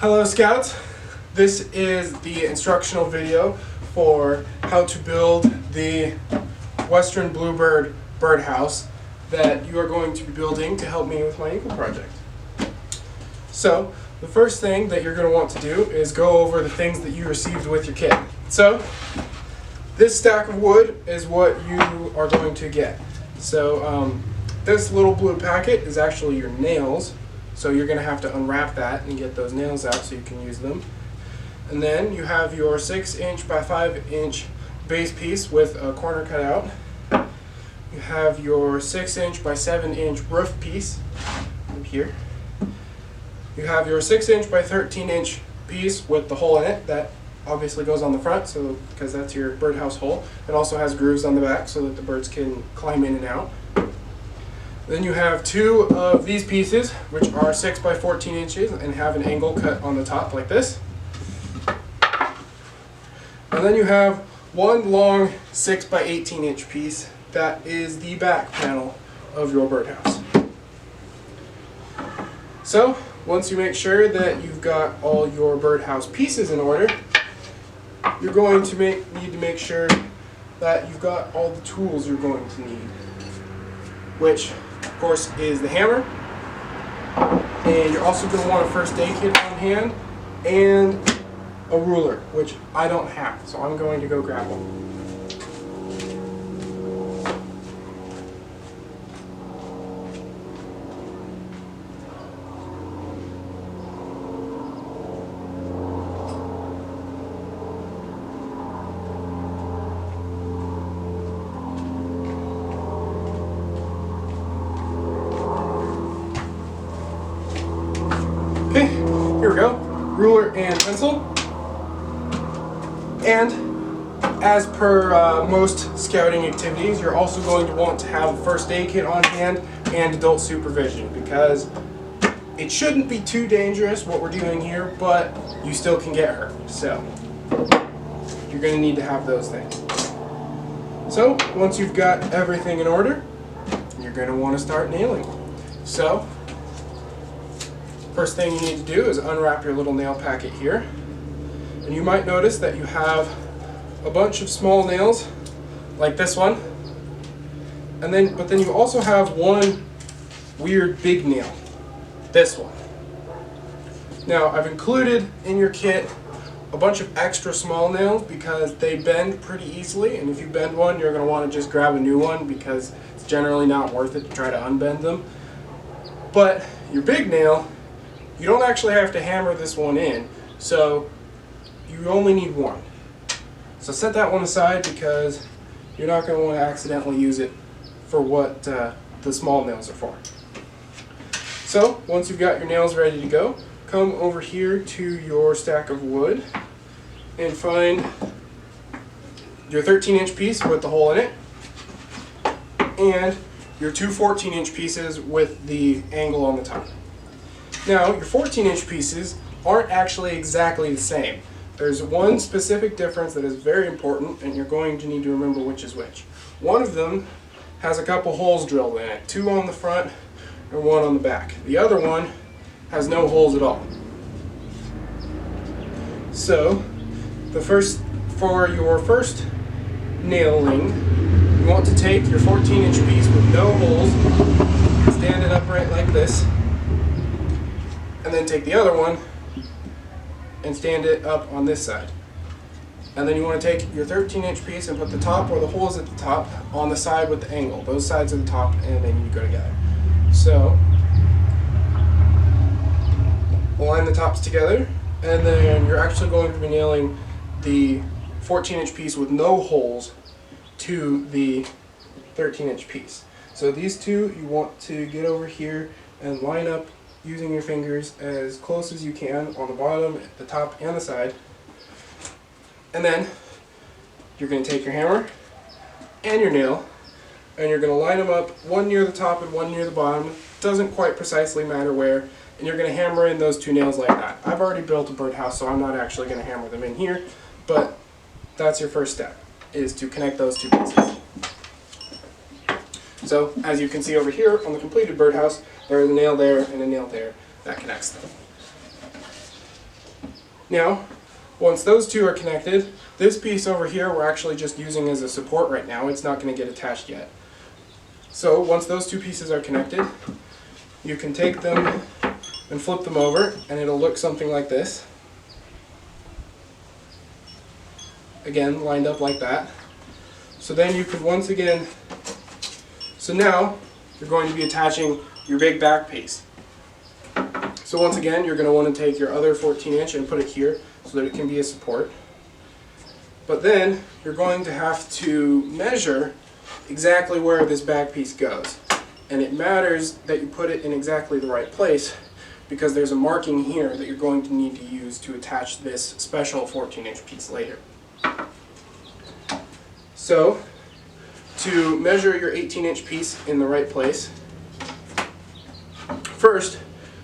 Hello Scouts, this is the instructional video for how to build the Western Bluebird birdhouse that you are going to be building to help me with my eagle project. So the first thing that you're going to want to do is go over the things that you received with your kit. So this stack of wood is what you are going to get. So this little blue packet is actually your nails. So you're going to have to unwrap that and get those nails out so you can use them. And then you have your 6" by 5" base piece with a corner cut out. You have your 6" by 7" roof piece up here. You have your 6" by 13" piece with the hole in it that obviously goes on the front, so because that's your birdhouse hole. It also has grooves on the back so that the birds can climb in and out. Then you have two of these pieces, which are 6 by 14 inches and have an angle cut on the top like this. And then you have one long 6 by 18" piece that is the back panel of your birdhouse. So once you make sure that you've got all your birdhouse pieces in order, you're going to need to make sure that you've got all the tools you're going to need, which of course is the hammer, and you're also going to want a first aid kit on hand and a ruler, which I don't have, so I'm going to go grab one. Okay, here we go, ruler and pencil. And as per most scouting activities, you're also going to want to have a first aid kit on hand and adult supervision, because it shouldn't be too dangerous what we're doing here, but you still can get hurt. So you're going to need to have those things. So once you've got everything in order, you're going to want to start nailing. So first thing you need to do is unwrap your little nail packet here. And you might notice that you have a bunch of small nails like this one. But then you also have one weird big nail, this one. Now I've included in your kit a bunch of extra small nails because they bend pretty easily, and if you bend one, you're going to want to just grab a new one because it's generally not worth it to try to unbend them. But your big nail, you don't actually have to hammer this one in, so you only need one. So set that one aside because you're not going to want to accidentally use it for what the small nails are for. So once you've got your nails ready to go, come over here to your stack of wood and find your 13" piece with the hole in it and your two 14" pieces with the angle on the top. Now, your 14" pieces aren't actually exactly the same. There's one specific difference that is very important, and you're going to need to remember which is which. One of them has a couple holes drilled in it, two on the front and one on the back. The other one has no holes at all. So, for your first nailing, you want to take your 14" piece with no holes, stand it upright like this, and then take the other one and stand it up on this side. And then you want to take your 13" piece and put the top where the hole is at the top on the side with the angle. Those sides are the top and they need to go together. So align the tops together, and then you're actually going to be nailing the 14" piece with no holes to the 13" piece. So these two you want to get over here and line up using your fingers as close as you can on the bottom, the top, and the side. And then you're going to take your hammer and your nail, and you're going to line them up, one near the top and one near the bottom. It doesn't quite precisely matter where, and you're going to hammer in those two nails like that. I've already built a birdhouse, so I'm not actually going to hammer them in here, but that's your first step, is to connect those two pieces. So as you can see over here on the completed birdhouse, there is a nail there and a nail there that connects them. Now, once those two are connected, this piece over here we're actually just using as a support right now. It's not going to get attached yet. So once those two pieces are connected, you can take them and flip them over, and it'll look something like this. Again, lined up like that. So then you could once again, so now you're going to be attaching your big back piece. So once again, you're going to want to take your other 14-inch and put it here so that it can be a support. But then you're going to have to measure exactly where this back piece goes. And it matters that you put it in exactly the right place, because there's a marking here that you're going to need to use to attach this special 14-inch piece later. So, to measure your 18-inch piece in the right place, first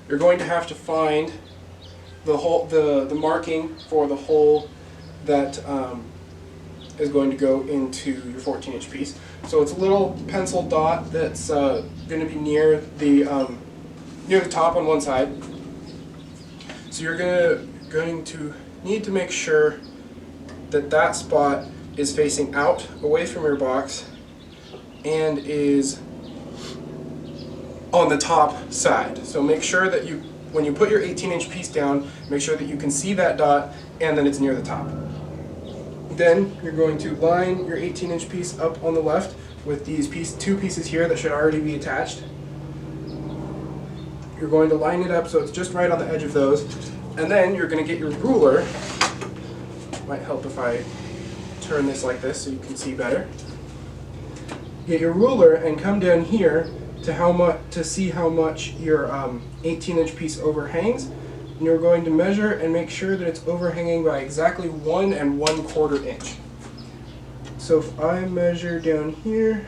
you're going to have to find the marking for the hole that is going to go into your 14-inch piece. So it's a little pencil dot that's going to be near the top on one side. So you're going to need to make sure that that spot is facing out, away from your box, and is on the top side. So make sure that when you put your 18-inch piece down, make sure that you can see that dot and that it's near the top. Then you're going to line your 18-inch piece up on the left with these two pieces here that should already be attached. You're going to line it up so it's just right on the edge of those, and then you're going to get your ruler. Might help if I turn this like this so you can see better. Get your ruler and come down here to see how much your 18-inch piece overhangs, and you're going to measure and make sure that it's overhanging by exactly 1 1/4 inch. So if I measure down here,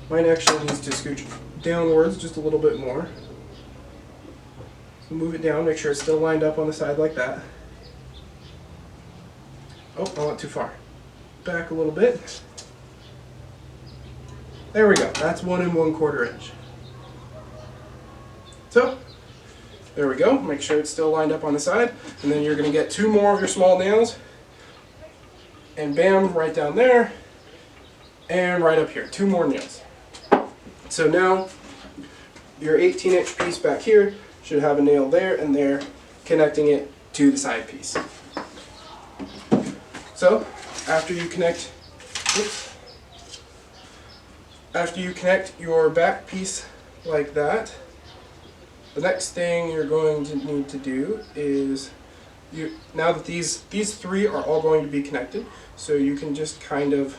mine actually needs to scooch downwards just a little bit more. So move it down, make sure it's still lined up on the side like that. Oh, I went too far. Back a little bit. There we go. That's 1 1/4 inch. So, there we go. Make sure it's still lined up on the side. And then you're going to get 2 more of your small nails. And bam, right down there. And right up here. 2 more nails. So now, your 18-inch piece back here should have a nail there and there, connecting it to the side piece. So, after you connect your back piece like that, the next thing you're going to need to do is, now that these 3 are all going to be connected, so you can just kind of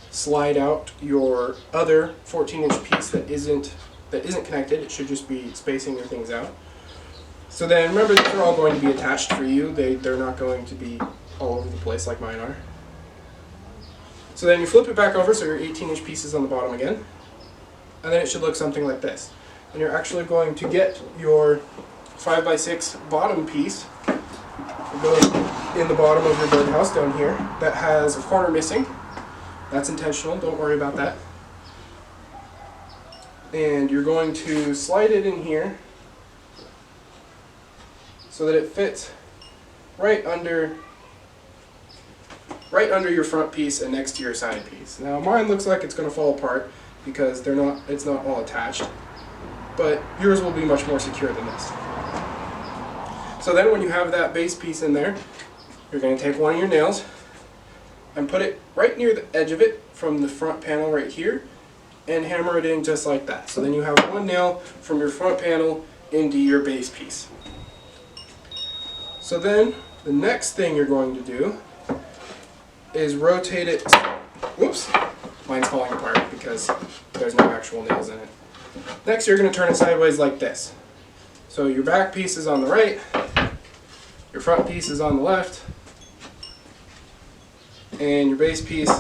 slide out your other 14-inch piece that isn't connected. It should just be spacing your things out. So then remember, these are all going to be attached for you. They're not going to be all over the place like mine are. So then you flip it back over so your 18-inch piece is on the bottom again, and then it should look something like this. And you're actually going to get your 5x6 bottom piece that goes in the bottom of your birdhouse down here that has a corner missing. That's intentional, don't worry about that. And you're going to slide it in here so that it fits right under your front piece and next to your side piece. Now mine looks like it's going to fall apart because it's not all attached, but yours will be much more secure than this. So then when you have that base piece in there, you're going to take one of your nails and put it right near the edge of it from the front panel right here and hammer it in just like that. So then you have one nail from your front panel into your base piece. So then the next thing you're going to do is rotate it. Whoops, mine's falling apart because there's no actual nails in it. Next you're going to turn it sideways like this. So your back piece is on the right, your front piece is on the left, and your base piece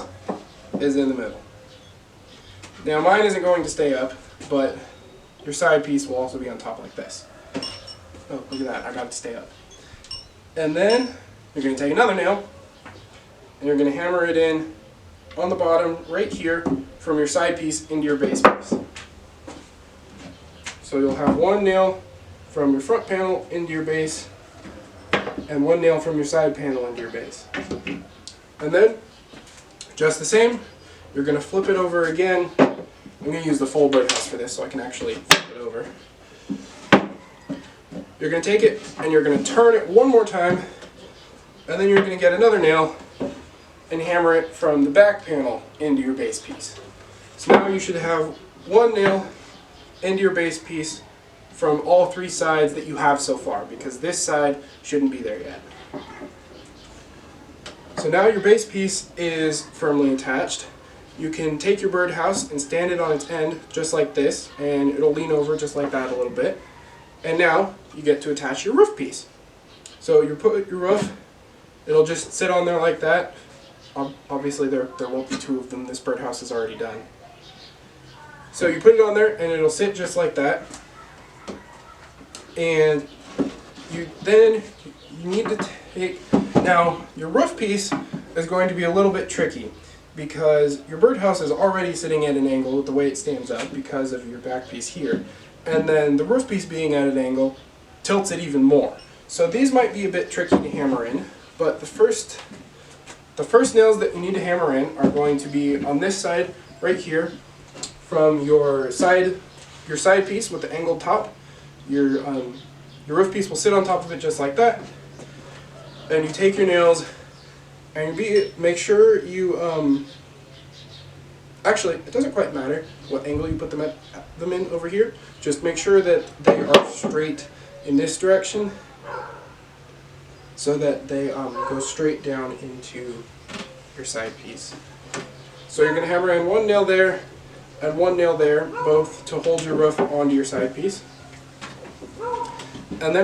is in the middle. Now mine isn't going to stay up, but your side piece will also be on top like this. Oh, look at that, I got it to stay up. And then you're going to take another nail, and you're going to hammer it in on the bottom right here from your side piece into your base piece. So you'll have one nail from your front panel into your base, and one nail from your side panel into your base. And then, just the same, you're going to flip it over again. I'm going to use the full birdhouse for this so I can actually flip it over. You're going to take it and you're going to turn it one more time, and then you're going to get another nail and hammer it from the back panel into your base piece. So now you should have one nail into your base piece from all three sides that you have so far, because this side shouldn't be there yet. So now your base piece is firmly attached. You can take your birdhouse and stand it on its end just like this, and it'll lean over just like that a little bit. And now you get to attach your roof piece. So you put your roof, it'll just sit on there like that. Obviously there won't be two of them, this birdhouse is already done. So you put it on there and it'll sit just like that. And you need to take, now your roof piece is going to be a little bit tricky because your birdhouse is already sitting at an angle with the way it stands up because of your back piece here. And then the roof piece being at an angle tilts it even more. So these might be a bit tricky to hammer in, but the first nails that you need to hammer in are going to be on this side right here from your side piece with the angled top. Your roof piece will sit on top of it just like that. And you take your nails and make sure you, actually it doesn't quite matter what angle you put them in over here. Just make sure that they are straight in this direction so that they go straight down into your side piece. So you're going to hammer in one nail there and one nail there, both to hold your roof onto your side piece. And then